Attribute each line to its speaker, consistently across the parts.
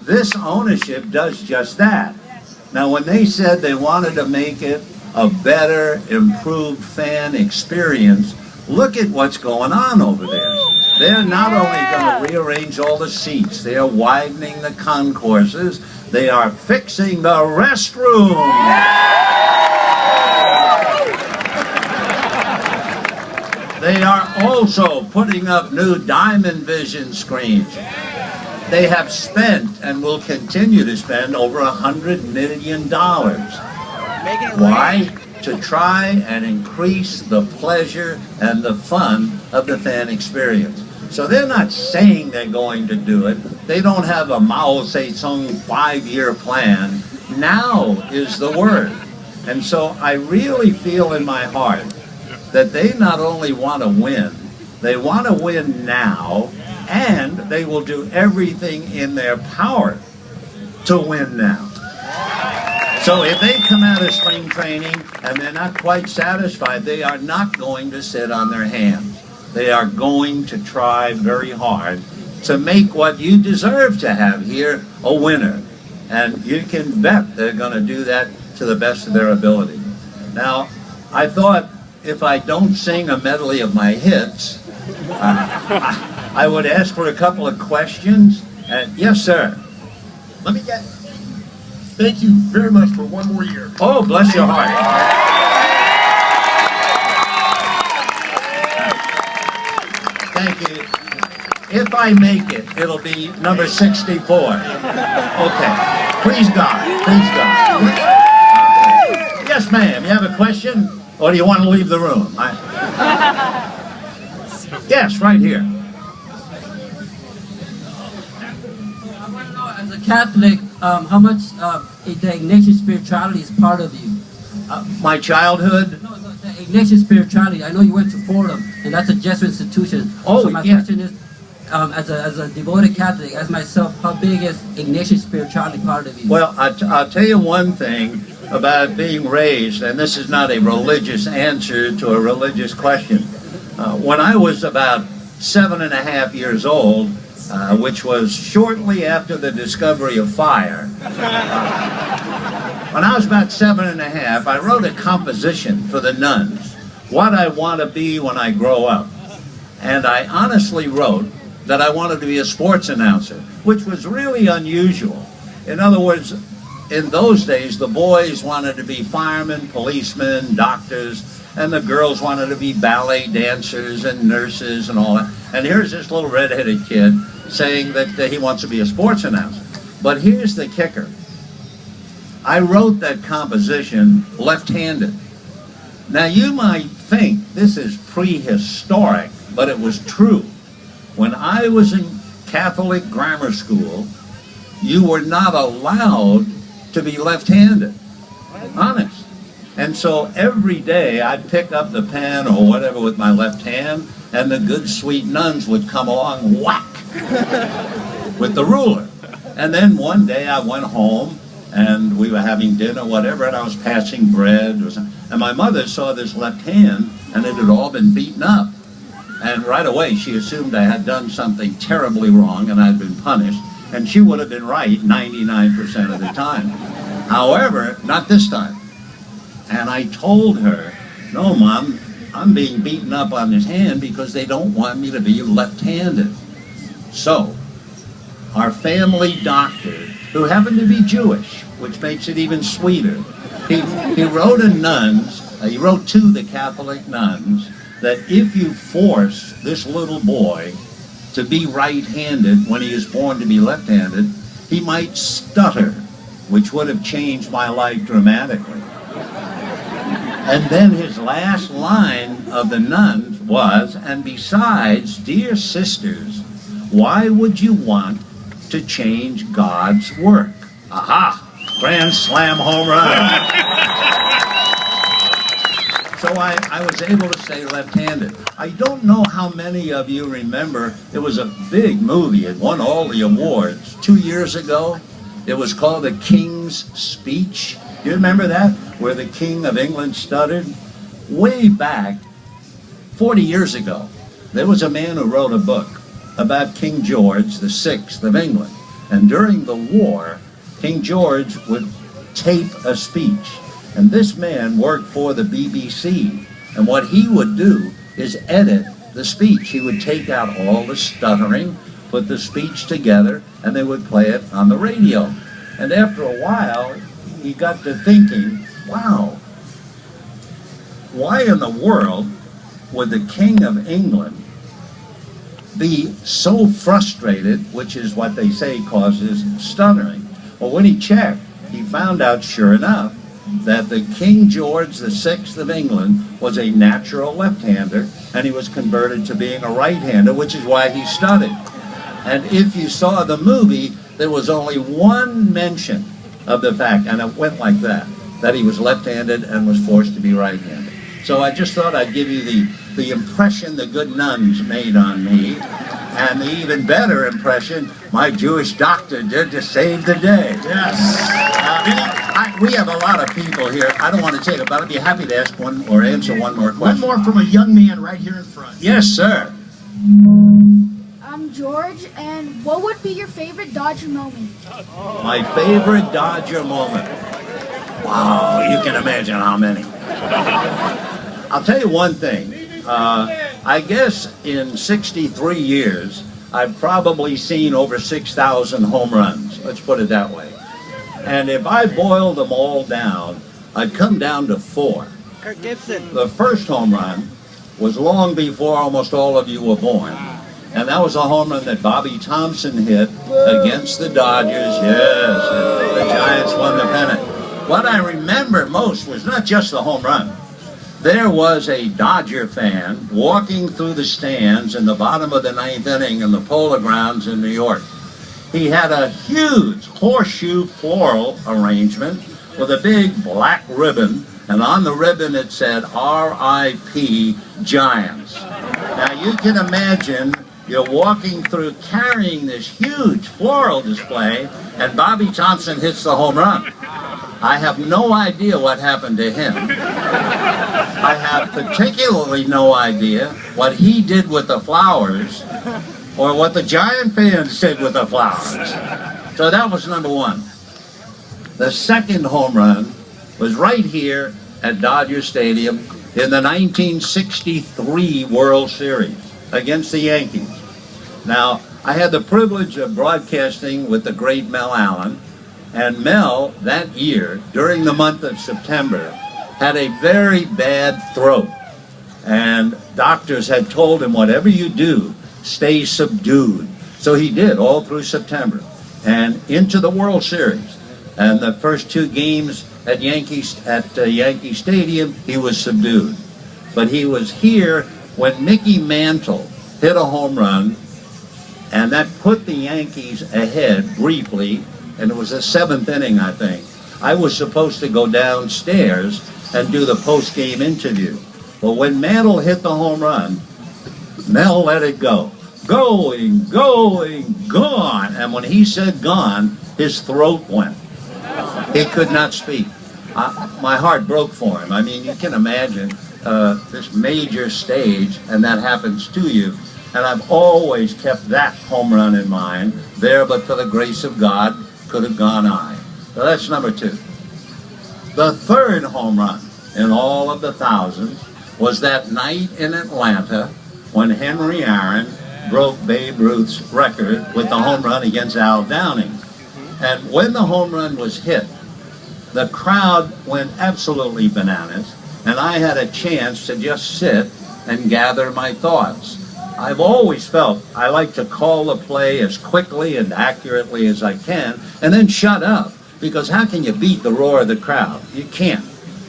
Speaker 1: this ownership does just that. Now, when they said they wanted to make it a better, improved fan experience, look at what's going on over there. They're not only going to rearrange all the seats, they are widening the concourses, they are fixing the restrooms. They are also putting up new Diamond Vision screens. They have spent and will continue to spend over $100 million. Why? To try and increase the pleasure and the fun of the fan experience. So they're not saying they're going to do it. They don't have a Mao Zedong 5-year plan. Now is the word. And so I really feel in my heart that they not only want to win, they want to win now, and they will do everything in their power to win now. So if they come out of spring training and they're not quite satisfied, they are not going to sit on their hands. They are going to try very hard to make what you deserve to have here a winner. And you can bet they're going to do that to the best of their ability. Now, I thought if I don't sing a medley of my hits, I would ask for a couple of questions. Yes, sir.
Speaker 2: Let me get... Thank you very much for one more year.
Speaker 1: Oh, bless your heart. Thank you. If I make it, it'll be number 64. Okay. Please God. Please God. Yes, ma'am. You have a question? Or do you want to leave the room? Yes, right here.
Speaker 3: As a Catholic, how much the Ignatian spirituality is part of you?
Speaker 1: My childhood?
Speaker 3: No, the Ignatian spirituality. I know you went to Fordham, and that's a Jesuit institution.
Speaker 1: Oh,
Speaker 3: so my question is, as a devoted Catholic, as myself, how big is Ignatian spirituality part of you?
Speaker 1: Well, I'll tell you one thing about being raised, and this is not a religious answer to a religious question. When I was about 7.5 years old, which was shortly after the discovery of fire. When I was about 7.5, I wrote a composition for the nuns, what I want to be when I grow up. And I honestly wrote that I wanted to be a sports announcer, which was really unusual. In other words, in those days, the boys wanted to be firemen, policemen, doctors, and the girls wanted to be ballet dancers and nurses and all that. And here's this little red-headed kid saying that he wants to be a sports announcer. But here's the kicker. I wrote that composition left-handed. Now you might think this is prehistoric, but it was true. When I was in Catholic grammar school, you were not allowed to be left-handed. Honest. And so every day I'd pick up the pen or whatever with my left hand, and the good sweet nuns would come along, whack, with the ruler. And then one day I went home, and we were having dinner, whatever, and I was passing bread, and my mother saw this left hand, and it had all been beaten up. And right away she assumed I had done something terribly wrong, and I'd been punished, and she would have been right 99% of the time. However, not this time. And I told her, no, Mom, I'm being beaten up on this hand because they don't want me to be left-handed. So, our family doctor, who happened to be Jewish, which makes it even sweeter, he wrote to the Catholic nuns that if you force this little boy to be right-handed when he is born to be left-handed, he might stutter, which would have changed my life dramatically. And then his last line of the nuns was, and besides, dear sisters, why would you want to change God's work? Aha! Grand slam home run. So I was able to say left-handed. I don't know how many of you remember, it was a big movie. It won all the awards 2 years ago. It was called The King's Speech. Do you remember that? Where the King of England stuttered? Way back, 40 years ago, there was a man who wrote a book about King George VI of England. And during the war, King George would tape a speech. And this man worked for the BBC. And what he would do is edit the speech. He would take out all the stuttering, put the speech together, and they would play it on the radio. And after a while, he got to thinking, wow, why in the world would the King of England be so frustrated, which is what they say causes stuttering? Well, when he checked, he found out, sure enough, that the King George VI of England was a natural left-hander, and he was converted to being a right-hander, which is why he stuttered. And if you saw the movie, there was only one mention of the fact, and it went like that he was left-handed and was forced to be right-handed. So I just thought I'd give you the impression the good nuns made on me, and the even better impression my Jewish doctor did to save the day.
Speaker 2: Yes.
Speaker 1: We have a lot of people here. I don't want to take it, but I'd be happy to ask one or answer one more question.
Speaker 2: One more from a young man right here in front.
Speaker 1: Yes, sir.
Speaker 4: I'm George, and what would be your favorite Dodger moment?
Speaker 1: My favorite Dodger moment. Wow, you can imagine how many. I'll tell you one thing. I guess in 63 years, I've probably seen over 6,000 home runs. Let's put it that way. And if I boiled them all down, I'd come down to 4.
Speaker 5: Kirk Gibson.
Speaker 1: The first home run was long before almost all of you were born. And that was a home run that Bobby Thompson hit against the Dodgers. Yes, and the Giants won the pennant. What I remember most was not just the home run. There was a Dodger fan walking through the stands in the bottom of the 9th inning in the Polo Grounds in New York. He had a huge horseshoe floral arrangement with a big black ribbon, and on the ribbon it said R.I.P. Giants. Now you can imagine you're walking through carrying this huge floral display, and Bobby Thompson hits the home run. I have no idea what happened to him. I have particularly no idea what he did with the flowers or what the Giant fans did with the flowers. So that was number one. The second home run was right here at Dodger Stadium in the 1963 World Series against the Yankees. Now, I had the privilege of broadcasting with the great Mel Allen, and Mel, that year, during the month of September, had a very bad throat. And doctors had told him, whatever you do, stay subdued. So he did all through September and into the World Series. And the first 2 games at Yankee Stadium, he was subdued. But he was here when Mickey Mantle hit a home run, and that put the Yankees ahead briefly, and it was the 7th inning, I think. I was supposed to go downstairs and do the post-game interview. But when Mantle hit the home run, Mel let it go. Going, going, gone. And when he said gone, his throat went. He could not speak. My heart broke for him. I mean, you can imagine this major stage, and that happens to you. And I've always kept that home run in mind. There, but for the grace of God, could have gone I. So that's number 2. The third home run in all of the thousands was that night in Atlanta when Henry Aaron broke Babe Ruth's record with the home run against Al Downing. And when the home run was hit, the crowd went absolutely bananas, and I had a chance to just sit and gather my thoughts. I've always felt I like to call the play as quickly and accurately as I can, and then shut up, because how can you beat the roar of the crowd? You can't.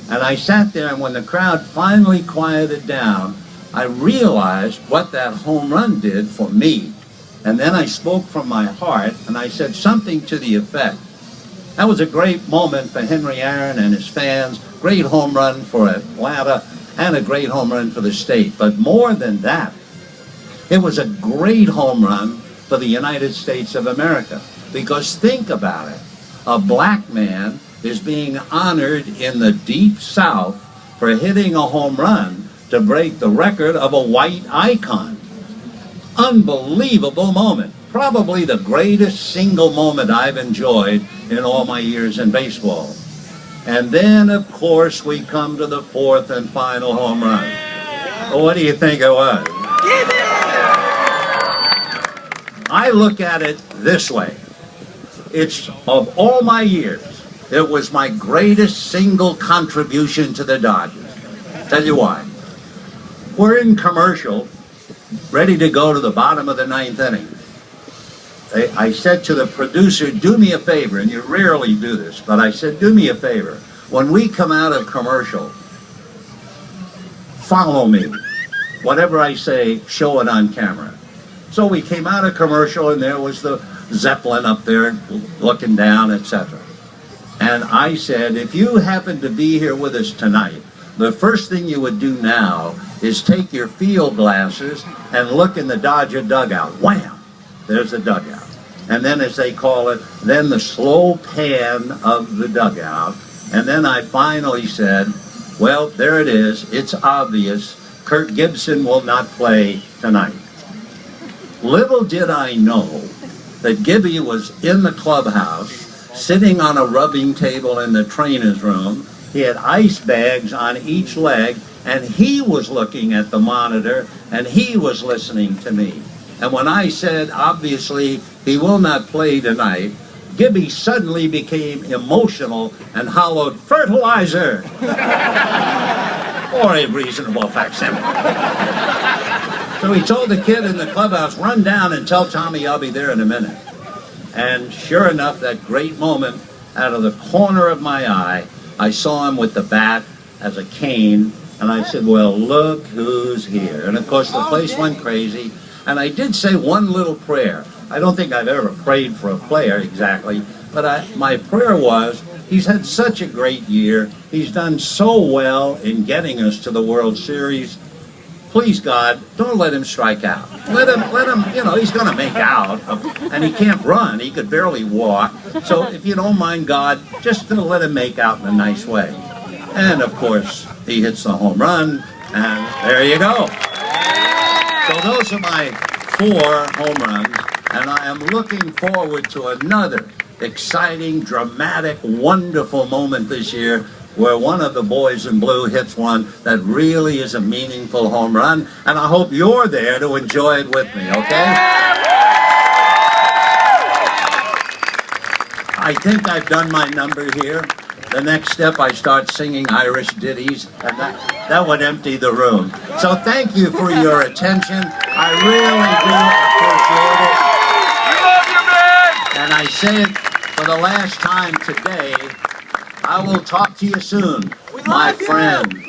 Speaker 1: And I sat there, and when the crowd finally quieted down, I realized what that home run did for me. And then I spoke from my heart, and I said something to the effect, that was a great moment for Henry Aaron and his fans, great home run for Atlanta, and a great home run for the state. But more than that, it was a great home run for the United States of America. Because think about it, a black man is being honored in the Deep South for hitting a home run to break the record of a white icon. Unbelievable moment. probably the greatest single moment I've enjoyed in all my years in baseball. And then, of course, we come to the fourth and final home run. Well, what do you think it was? I look at it this way. It's, of all my years, it was my greatest single contribution to the Dodgers. Tell you why. We're in commercial, ready to go to the bottom of the ninth inning. I said to the producer, do me a favor, and you rarely do this, but I said, do me a favor. When we come out of commercial, follow me. Whatever I say, show it on camera. So we came out of commercial, and there was the Zeppelin up there looking down, etc. And I said, if you happen to be here with us tonight, the first thing you would do now is take your field glasses and look in the Dodger dugout. Wham! There's the dugout. And then, as they call it, then the slow pan of the dugout. And then I finally said, well, there it is. It's obvious. Kirk Gibson will not play tonight. Little did I know that Gibby was in the clubhouse, sitting on a rubbing table in the trainer's room. He had ice bags on each leg, and he was looking at the monitor, and he was listening to me. And when I said, obviously, he will not play tonight, Gibby suddenly became emotional and hollowed, fertilizer! Or a reasonable facsimile. So he told the kid in the clubhouse, run down and tell Tommy I'll be there in a minute. And sure enough, that great moment, out of the corner of my eye, I saw him with the bat as a cane, and I said, well, look who's here. And of course, the place went crazy. And I did say one little prayer. I don't think I've ever prayed for a player exactly, but my prayer was, he's had such a great year. He's done so well in getting us to the World Series. Please, God, don't let him strike out. Let him, you know, he's going to make out, and he can't run. He could barely walk. So if you don't mind, God, just let him make out in a nice way. And, of course, he hits the home run, and there you go. So those are my 4 home runs, and I am looking forward to another exciting, dramatic, wonderful moment this year where one of the boys in blue hits one that really is a meaningful home run, and I hope you're there to enjoy it with me, okay? I think I've done my number here. The next step, I start singing Irish ditties, and that would empty the room. So thank you for your attention. I really do appreciate it. And I say it for the last time today, I will talk to you soon, my friends.